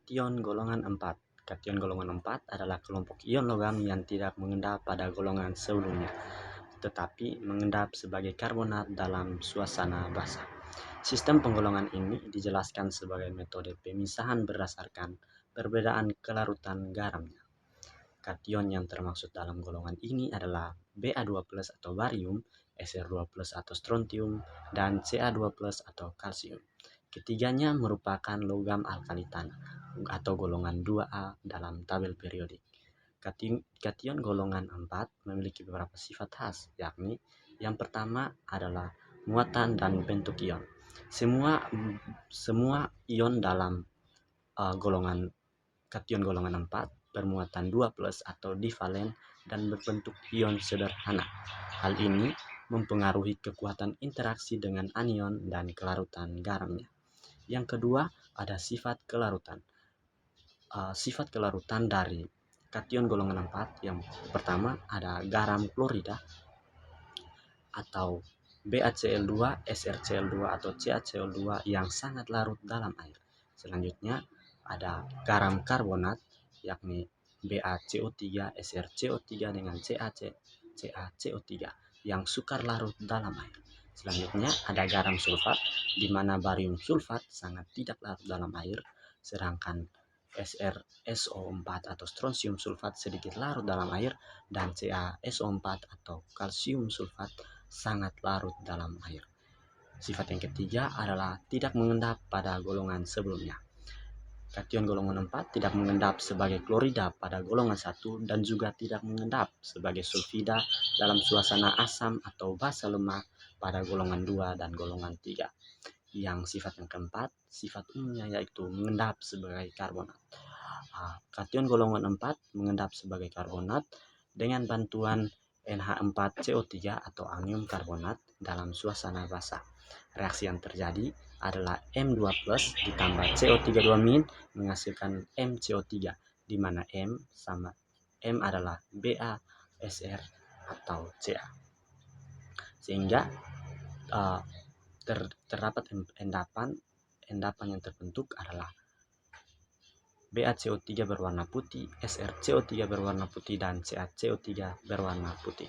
Kation golongan 4. Kation golongan 4 adalah kelompok ion logam yang tidak mengendap pada golongan sebelumnya, tetapi mengendap sebagai karbonat dalam suasana basah. Sistem penggolongan ini dijelaskan sebagai metode pemisahan berdasarkan perbedaan kelarutan garamnya. Kation yang termaksud dalam golongan ini adalah Ba2+ atau barium, Sr2+ atau strontium, dan Ca2+ atau kalsium. Ketiganya merupakan logam alkali tanah atau golongan 2A dalam tabel periodik. Kation golongan 4 memiliki beberapa sifat khas, yakni yang pertama adalah muatan dan bentuk ion. Semua ion dalam golongan kation golongan 4 bermuatan 2+ atau divalen dan berbentuk ion sederhana. Hal ini mempengaruhi kekuatan interaksi dengan anion dan kelarutan garamnya. Yang kedua ada sifat kelarutan. Sifat kelarutan dari kation golongan 4 yang pertama ada garam klorida atau BaCl2, SrCl2 atau CaCl2 yang sangat larut dalam air. Selanjutnya ada garam karbonat yakni BaCO3, SrCO3 dengan CaCO3 yang sukar larut dalam air. Selanjutnya ada garam sulfat di mana barium sulfat sangat tidak larut dalam air, sedangkan SrSO4 atau strontium sulfat sedikit larut dalam air, dan CaSO4 atau kalsium sulfat sangat larut dalam air. Sifat yang ketiga adalah tidak mengendap pada golongan sebelumnya. Kation golongan 4 tidak mengendap sebagai klorida pada golongan 1 dan juga tidak mengendap sebagai sulfida dalam suasana asam atau basa lemah pada golongan 2 dan golongan 3. Yang sifat yang keempat, sifat umumnya yaitu mengendap sebagai karbonat. Kation golongan 4 mengendap sebagai karbonat dengan bantuan NH4CO3 atau amonium karbonat dalam suasana basah. Reaksi yang terjadi adalah M2+ ditambah CO32- menghasilkan MCO3, di mana M adalah BaSr atau Ca. Sehingga terdapat endapan yang terbentuk adalah BaCO3 berwarna putih, SrCO3 berwarna putih, dan CaCO3 berwarna putih.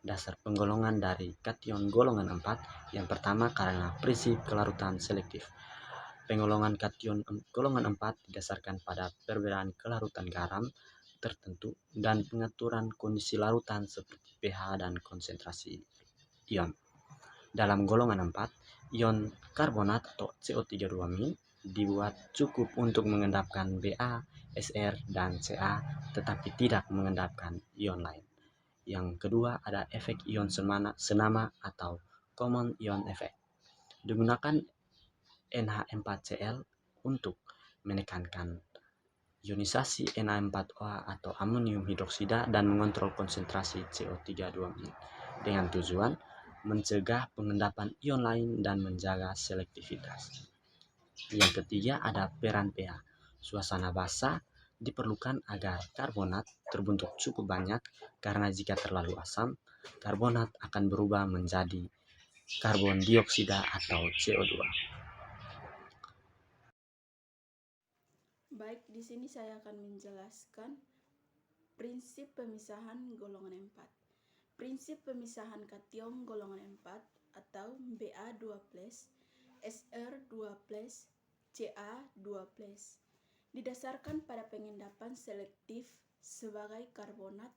Dasar penggolongan dari kation golongan 4 yang pertama karena prinsip kelarutan selektif. Penggolongan kation golongan 4 didasarkan pada perbedaan kelarutan garam tertentu dan pengaturan kondisi larutan seperti pH dan konsentrasi ion. Dalam golongan 4, ion karbonat atau CO32- dibuat cukup untuk mengendapkan Ba, Sr, dan Ca, tetapi tidak mengendapkan ion lain. Yang kedua ada efek ion senama atau common ion effect. Digunakan NH4Cl untuk menekankan ionisasi Na4OH atau amonium hidroksida dan mengontrol konsentrasi CO32- dengan tujuan mencegah pengendapan ion lain dan menjaga selektivitas. Yang ketiga ada peran pH. Suasana basah diperlukan agar karbonat terbentuk cukup banyak karena jika terlalu asam, karbonat akan berubah menjadi karbon dioksida atau CO2. Baik, di sini saya akan menjelaskan prinsip pemisahan golongan 4. Prinsip pemisahan kation golongan 4 atau Ba2+, Sr2+, Ca2+, didasarkan pada pengendapan selektif sebagai karbonat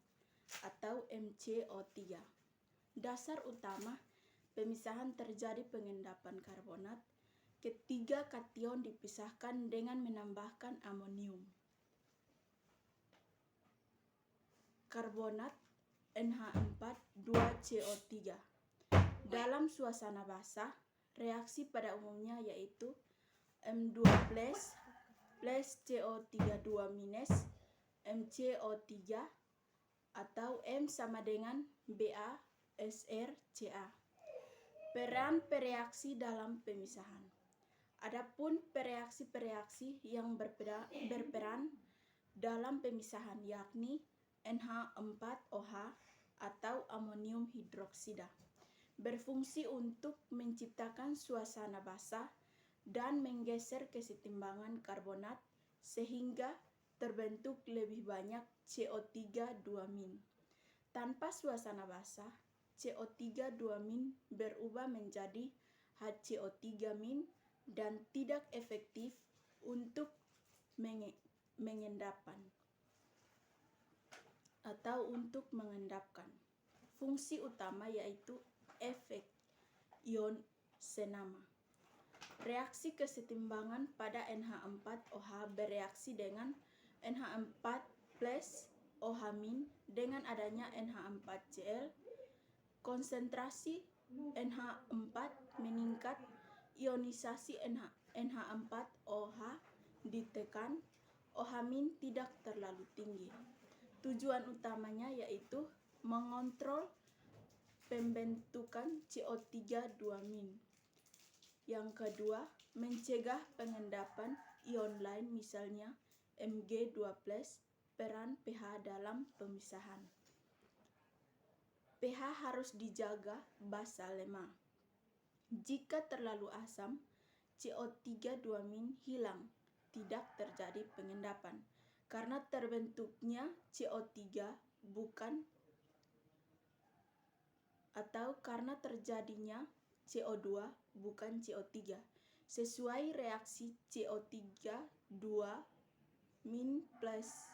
atau MCO3. Dasar utama pemisahan terjadi pengendapan karbonat. Ketiga kation dipisahkan dengan menambahkan amonium karbonat NH4 2CO3. Dalam suasana basah, reaksi pada umumnya yaitu M2+ plus CO32- MCO3 atau M sama dengan BaSrCa. Peran pereaksi dalam pemisahan. Adapun pereaksi-pereaksi yang berperan dalam pemisahan yakni NH4OH atau amonium hidroksida berfungsi untuk menciptakan suasana basah dan menggeser kesetimbangan karbonat sehingga terbentuk lebih banyak CO3 2-. Tanpa suasana basah, CO3 2- berubah menjadi HCO3- dan tidak efektif untuk mengendapkan. Fungsi utama yaitu efek ion senama. Reaksi kesetimbangan pada NH4OH bereaksi dengan NH4 plus OH- dengan adanya NH4Cl. Konsentrasi NH4 meningkat, ionisasi NH4OH ditekan, OH- tidak terlalu tinggi. Tujuan utamanya yaitu mengontrol pembentukan CO3 2-. Yang kedua, mencegah pengendapan ion lain misalnya Mg2+. Peran pH dalam pemisahan. pH harus dijaga basa lemah. Jika terlalu asam, CO3 2- hilang, tidak terjadi pengendapan. Karena terbentuknya CO3 karena terjadinya CO2 bukan CO3. Sesuai reaksi CO3 2- plus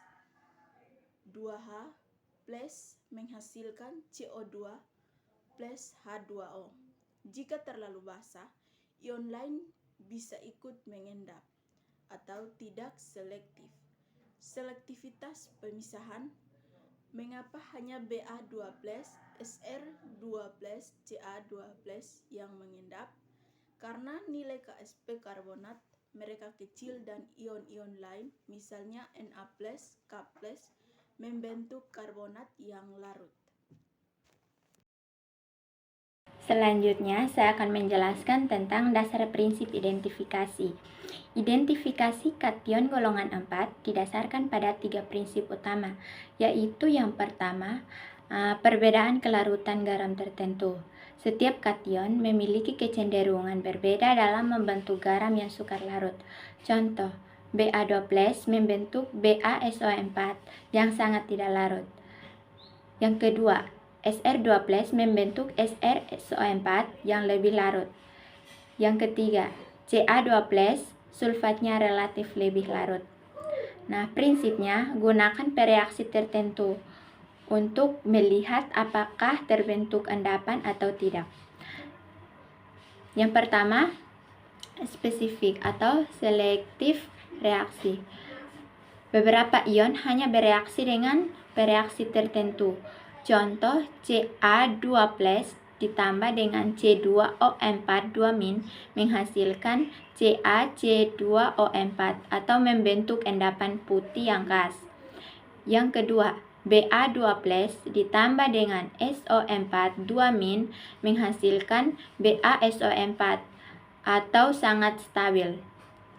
2H plus menghasilkan CO2 plus H2O. Jika terlalu basah, ion lain bisa ikut mengendap atau tidak selektif. Selektivitas pemisahan. Mengapa hanya Ba2+, Sr2+, Ca2+ yang mengendap? Karena nilai Ksp karbonat mereka kecil dan ion-ion lain, misalnya Na+, K+, membentuk karbonat yang larut. Selanjutnya, saya akan menjelaskan tentang dasar prinsip identifikasi. Identifikasi kation golongan 4 didasarkan pada 3 prinsip utama, yaitu yang pertama, perbedaan kelarutan garam tertentu. Setiap kation memiliki kecenderungan berbeda dalam membentuk garam yang sukar larut. Contoh, Ba2+ membentuk BaSO4 yang sangat tidak larut. Yang kedua, Sr2+ membentuk SrSO4 yang lebih larut. Yang ketiga, Ca2+ sulfatnya relatif lebih larut. Nah, prinsipnya gunakan reaksi tertentu untuk melihat apakah terbentuk endapan atau tidak. Yang pertama, spesifik atau selektif reaksi. Beberapa ion hanya bereaksi dengan reaksi tertentu. Contoh, Ca2+ ditambah dengan C2O4 2- menghasilkan CaC2O4 atau membentuk endapan putih yang khas. Yang kedua, Ba2+ ditambah dengan SO4 2- menghasilkan BaSO4 atau sangat stabil.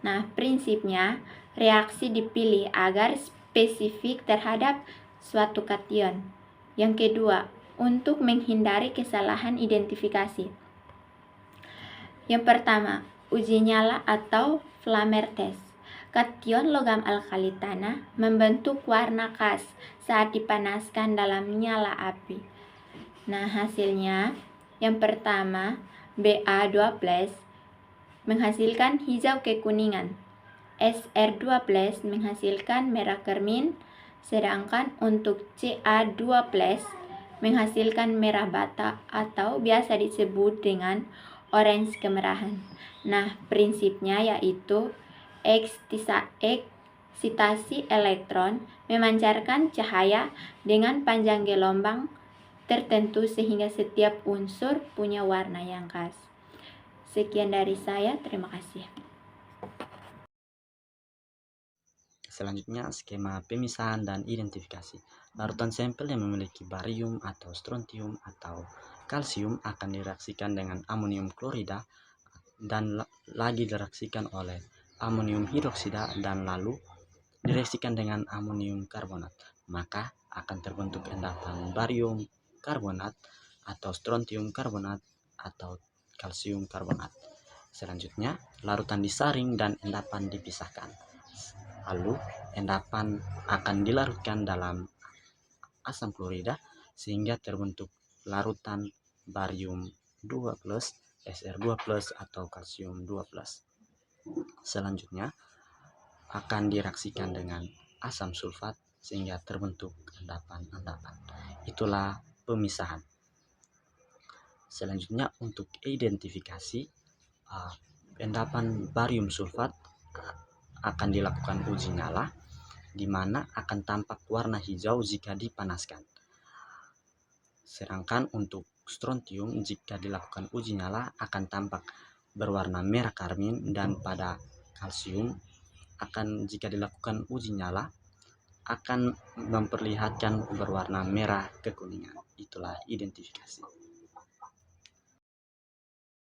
Nah, prinsipnya reaksi dipilih agar spesifik terhadap suatu kation. Yang kedua, untuk menghindari kesalahan identifikasi. Yang pertama, uji nyala atau Flamer test. Kation logam alkali tanah membentuk warna khas saat dipanaskan dalam nyala api. Nah, hasilnya yang pertama, Ba2+ menghasilkan hijau kekuningan. Sr2+ menghasilkan merah kermin, sedangkan untuk Ca2+ menghasilkan merah bata atau biasa disebut dengan orange kemerahan. Nah, prinsipnya yaitu eksitasi elektron memancarkan cahaya dengan panjang gelombang tertentu sehingga setiap unsur punya warna yang khas. Sekian dari saya, terima kasih. Selanjutnya, skema pemisahan dan identifikasi. Larutan sampel yang memiliki barium atau strontium atau kalsium akan direaksikan dengan amonium klorida dan lagi direaksikan oleh amonium hidroksida dan lalu direaksikan dengan amonium karbonat. Maka akan terbentuk endapan barium karbonat atau strontium karbonat atau kalsium karbonat. Selanjutnya, larutan disaring dan endapan dipisahkan. Lalu endapan akan dilarutkan dalam asam klorida sehingga terbentuk larutan barium 2+, Sr2+, atau kalsium 2+. Selanjutnya akan direaksikan dengan asam sulfat sehingga terbentuk endapan-endapan. Itulah pemisahan. Selanjutnya untuk identifikasi endapan barium sulfat akan dilakukan uji nyala, di mana akan tampak warna hijau jika dipanaskan. Sedangkan untuk strontium jika dilakukan uji nyala akan tampak berwarna merah karmin, dan pada kalsium akan jika dilakukan uji nyala akan memperlihatkan berwarna merah kekuningan. Itulah identifikasi.